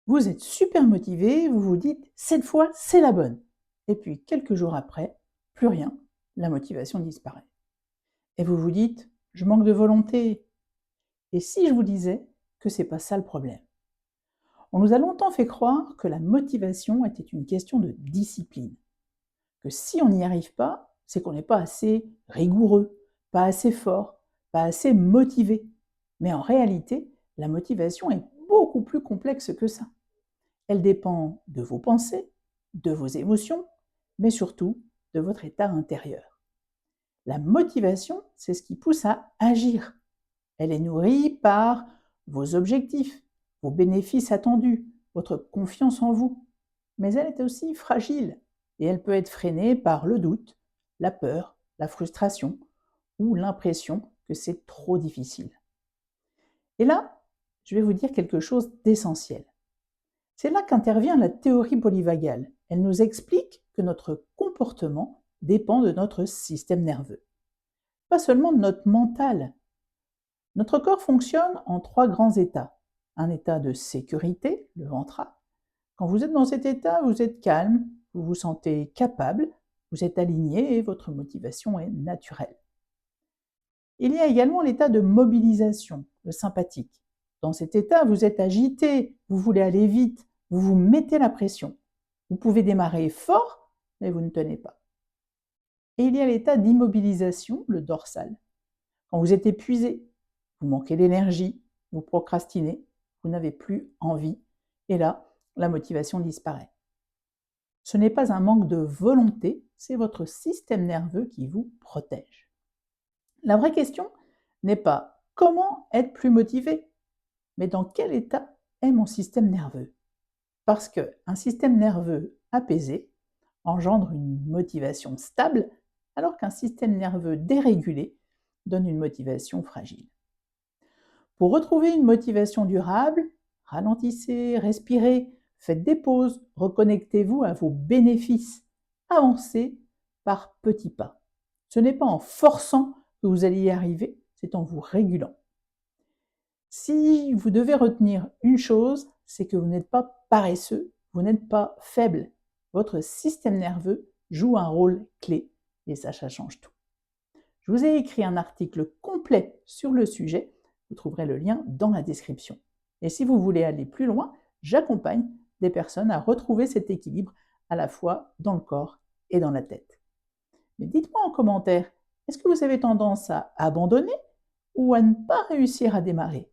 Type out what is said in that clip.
Vous êtes super motivé, vous vous dites: «Cette fois, c'est la bonne» et puis quelques jours après, plus rien, la motivation disparaît et vous vous dites: «Je manque de volonté» et si je vous disais que c'est pas ça le problème? On nous a longtemps fait croire que la motivation était une question de discipline, que si on n'y arrive pas, c'est qu'on n'est pas assez rigoureux, pas assez fort, pas assez motivé. Mais en réalité, la motivation est beaucoup plus complexe que ça. Elle dépend de vos pensées, de vos émotions, mais surtout de votre état intérieur. La motivation, c'est ce qui pousse à agir. Elle est nourrie par vos objectifs, vos bénéfices attendus, votre confiance en vous. Mais elle est aussi fragile et elle peut être freinée par le doute, la peur, la frustration ou l'impression que c'est trop difficile. Et là, je vais vous dire quelque chose d'essentiel. C'est là qu'intervient la théorie polyvagale. Elle nous explique que notre comportement dépend de notre système nerveux, pas seulement de notre mental. Notre corps fonctionne en trois grands états. Un état de sécurité, le ventral. Quand vous êtes dans cet état, vous êtes calme, vous vous sentez capable, vous êtes aligné et votre motivation est naturelle. Il y a également l'état de mobilisation, le sympathique. Dans cet état, vous êtes agité, vous voulez aller vite, vous vous mettez la pression. Vous pouvez démarrer fort, mais vous ne tenez pas. Et il y a l'état d'immobilisation, le dorsal. Quand vous êtes épuisé, vous manquez d'énergie, vous procrastinez, vous n'avez plus envie, et là, la motivation disparaît. Ce n'est pas un manque de volonté, c'est votre système nerveux qui vous protège. La vraie question n'est pas comment être plus motivé, mais dans quel état est mon système nerveux. Parce qu'un système nerveux apaisé engendre une motivation stable, alors qu'un système nerveux dérégulé donne une motivation fragile. Pour retrouver une motivation durable, ralentissez, respirez, faites des pauses, reconnectez-vous à vos bénéfices, avancez par petits pas. Ce n'est pas en forçant que vous allez y arriver, c'est en vous régulant. Si vous devez retenir une chose, c'est que vous n'êtes pas paresseux, vous n'êtes pas faible. Votre système nerveux joue un rôle clé et ça change tout. Je vous ai écrit un article complet sur le sujet, vous trouverez le lien dans la description. Et si vous voulez aller plus loin, j'accompagne des personnes à retrouver cet équilibre à la fois dans le corps et dans la tête. Mais dites-moi en commentaire, est-ce que vous avez tendance à abandonner ou à ne pas réussir à démarrer?